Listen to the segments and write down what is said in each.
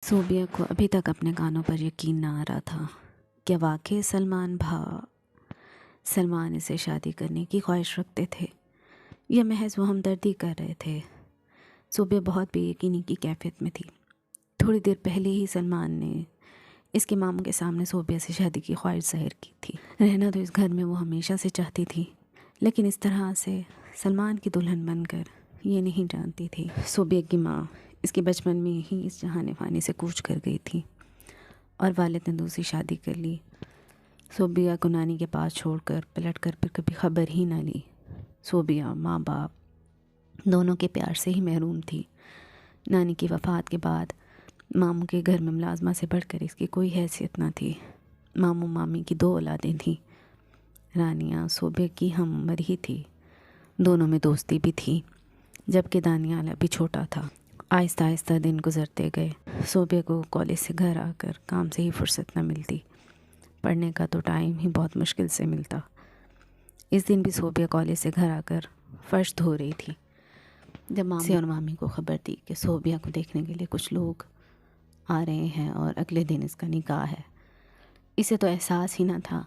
صوبیہ کو ابھی تک اپنے کانوں پر یقین نہ آ رہا تھا کہ واقعی سلمان اسے شادی کرنے کی خواہش رکھتے تھے یا محض وہ ہمدردی کر رہے تھے۔ صوبیہ بہت بے یقینی کی کیفیت میں تھی۔ تھوڑی دیر پہلے ہی سلمان نے اس کے ماموں کے سامنے صوبیہ سے شادی کی خواہش ظاہر کی تھی۔ رہنا تو اس گھر میں وہ ہمیشہ سے چاہتی تھی، لیکن اس طرح سے سلمان کی دلہن بن کر یہ نہیں جانتی تھی۔ صوبیہ کی ماں اس کے بچپن میں ہی اس جہان فانی سے کوچ کر گئی تھی اور والد نے دوسری شادی کر لی۔ صوبیہ کو نانی کے پاس چھوڑ کر پلٹ کر پھر کبھی خبر ہی نہ لی۔ صوبیہ ماں باپ دونوں کے پیار سے ہی محروم تھی۔ نانی کی وفات کے بعد ماموں کے گھر میں ملازمہ سے بڑھ کر اس کی کوئی حیثیت نہ تھی۔ ماموں مامی کی 2 اولادیں تھیں۔ رانیہ صوبیہ کی ہم عمر ہی تھی، دونوں میں دوستی بھی تھی، جبکہ دانیال ابھی چھوٹا تھا۔ آہستہ آہستہ دن گزرتے گئے۔ صوبیہ کو کالج سے گھر آ کر کام سے ہی فرصت نہ ملتی، پڑھنے کا تو ٹائم ہی بہت مشکل سے ملتا۔ اس دن بھی صوبیہ کالج سے گھر آ کر فرش دھو رہی تھی جب مامی اور مامی کو خبر دی کہ صوبیہ کو دیکھنے کے لیے کچھ لوگ آ رہے ہیں اور اگلے دن اس کا نکاح ہے۔ اسے تو احساس ہی نہ تھا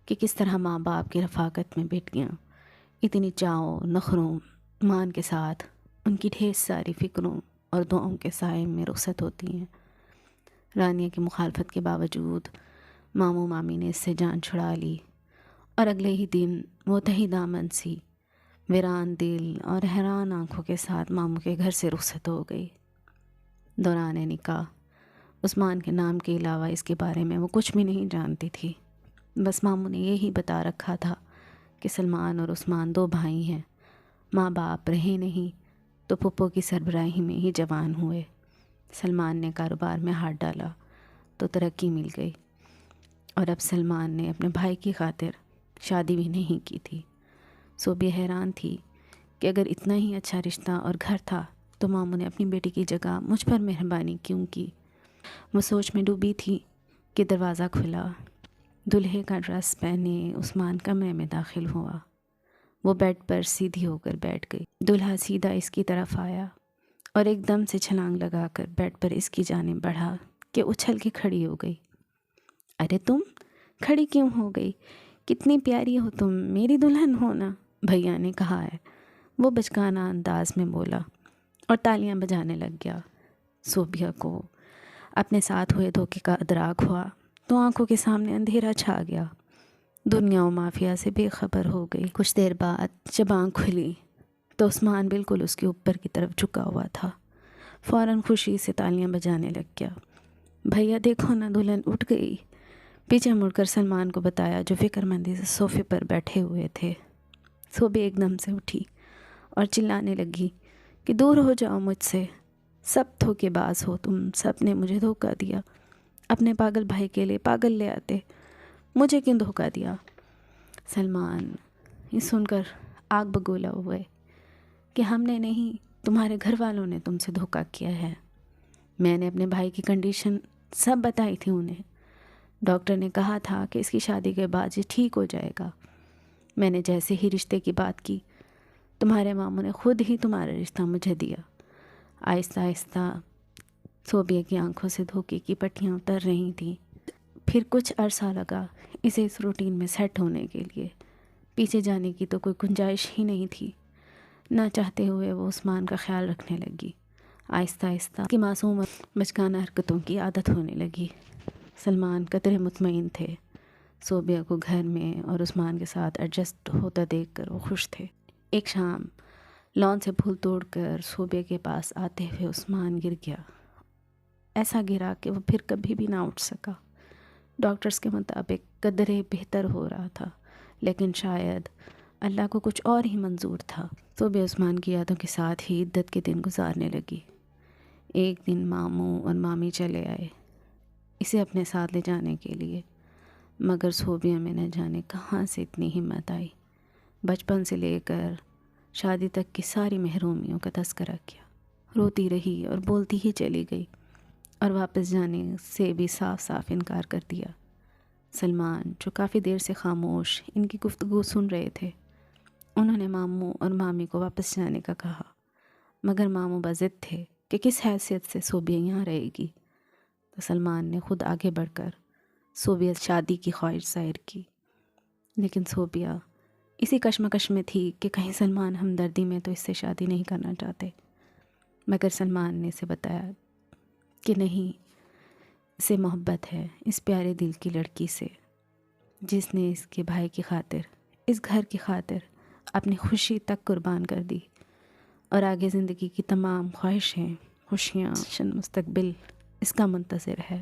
کہ کس طرح ماں باپ کی رفاقت میں بیٹیاں اتنی چاؤ نخروں مان کے ساتھ ان کی ڈھیر ساری فکروں اور دعاؤں کے سائے میں رخصت ہوتی ہیں۔ رانیہ کی مخالفت کے باوجود ماموں مامی نے اس سے جان چھڑا لی اور اگلے ہی دن وہ تہی دامن سی ویران دل اور حیران آنکھوں کے ساتھ ماموں کے گھر سے رخصت ہو گئی۔ دوران نکاح عثمان کے نام کے علاوہ اس کے بارے میں وہ کچھ بھی نہیں جانتی تھی۔ بس ماموں نے یہی بتا رکھا تھا کہ سلمان اور عثمان 2 بھائی ہیں، ماں باپ رہے نہیں تو پھپھو کی سربراہی میں ہی جوان ہوئے۔ سلمان نے کاروبار میں ہاتھ ڈالا تو ترقی مل گئی، اور اب سلمان نے اپنے بھائی کی خاطر شادی بھی نہیں کی تھی۔ صوبیہ حیران تھی کہ اگر اتنا ہی اچھا رشتہ اور گھر تھا تو ماموں نے اپنی بیٹی کی جگہ مجھ پر مہربانی کیوں کی۔ وہ سوچ میں ڈوبی تھی کہ دروازہ کھلا، دلہے کا ڈریس پہنے عثمان کمرے میں داخل ہوا۔ وہ بیڈ پر سیدھی ہو کر بیٹھ گئی۔ دلہا سیدھا اس کی طرف آیا اور ایک دم سے چھلانگ لگا کر بیڈ پر اس کی جانب بڑھا کہ اچھل کے کھڑی ہو گئی۔ ارے تم کھڑی کیوں ہو گئی؟ کتنی پیاری ہو تم، میری دلہن ہو نا، بھیا نے کہا ہے، وہ بچکانہ انداز میں بولا اور تالیاں بجانے لگ گیا۔ صوبیہ کو اپنے ساتھ ہوئے دھوکے کا ادراک ہوا تو آنکھوں کے سامنے اندھیرا چھا گیا، دنیا و مافیا سے بے خبر ہو گئی۔ کچھ دیر بعد جب آنکھ کھلی تو عثمان بالکل اس کے اوپر کی طرف جھکا ہوا تھا۔ فوراً خوشی سے تالیاں بجانے لگ گیا۔ بھیا دیکھو نا، دلہن اٹھ گئی۔ پیچھے مڑ کر سلمان کو بتایا جو فکر مندی سے صوفے پر بیٹھے ہوئے تھے۔ صوبیہ ایک دم سے اٹھی اور چلانے لگی کہ دور ہو جاؤ مجھ سے، سب دھوکے باز ہو تم، سب نے مجھے دھوکا دیا، اپنے پاگل بھائی کے لیے پاگل لے آتے، مجھے کیوں دھوکا دیا۔ سلمان یہ سن کر آگ بگولا ہوئے کہ ہم نے نہیں، تمہارے گھر والوں نے تم سے دھوکا کیا ہے۔ میں نے اپنے بھائی کی کنڈیشن سب بتائی تھی انہیں۔ ڈاکٹر نے کہا تھا کہ اس کی شادی کے بعد یہ ٹھیک ہو جائے گا۔ میں نے جیسے ہی رشتے کی بات کی، تمہارے ماموں نے خود ہی تمہارا رشتہ مجھے دیا۔ آہستہ آہستہ صوبیہ کی آنکھوں سے دھوکے کی پٹیاں اتر رہی تھیں۔ پھر کچھ عرصہ لگا اسے اس روٹین میں سیٹ ہونے کے لیے۔ پیچھے جانے کی تو کوئی گنجائش ہی نہیں تھی۔ نہ چاہتے ہوئے وہ عثمان کا خیال رکھنے لگی۔ آہستہ آہستہ کی معصوم بچکانہ حرکتوں کی عادت ہونے لگی۔ سلمان قدرے مطمئن تھے۔ صوبیہ کو گھر میں اور عثمان کے ساتھ ایڈجسٹ ہوتا دیکھ کر وہ خوش تھے۔ ایک شام لان سے پھول توڑ کر صوبیہ کے پاس آتے ہوئے عثمان گر گیا۔ ایسا گرا کہ وہ پھر کبھی بھی نہ اٹھ سکا۔ ڈاکٹرز کے مطابق قدرے بہتر ہو رہا تھا، لیکن شاید اللہ کو کچھ اور ہی منظور تھا۔ صوبیہ عثمان کی یادوں کے ساتھ ہی عدت کے دن گزارنے لگی۔ ایک دن ماموں اور مامی چلے آئے اسے اپنے ساتھ لے جانے کے لیے، مگر صوبیہ میں نہ جانے کہاں سے اتنی ہمت آئی۔ بچپن سے لے کر شادی تک کی ساری محرومیوں کا تذکرہ کیا، روتی رہی اور بولتی ہی چلی گئی، اور واپس جانے سے بھی صاف صاف انکار کر دیا۔ سلمان جو کافی دیر سے خاموش ان کی گفتگو سن رہے تھے، انہوں نے ماموں اور مامی کو واپس جانے کا کہا، مگر ماموں بضد تھے کہ کس حیثیت سے صوبیہ یہاں رہے گی۔ تو سلمان نے خود آگے بڑھ کر صوبیہ شادی کی خواہش ظاہر کی، لیکن صوبیہ اسی کشمکش میں تھی کہ کہیں سلمان ہمدردی میں تو اس سے شادی نہیں کرنا چاہتے، مگر سلمان نے اسے بتایا کہ نہیں، اسے محبت ہے اس پیارے دل کی لڑکی سے، جس نے اس کے بھائی کی خاطر، اس گھر کی خاطر اپنی خوشی تک قربان کر دی، اور آگے زندگی کی تمام خواہشیں، خوشیاں، مستقبل اس کا منتظر ہے۔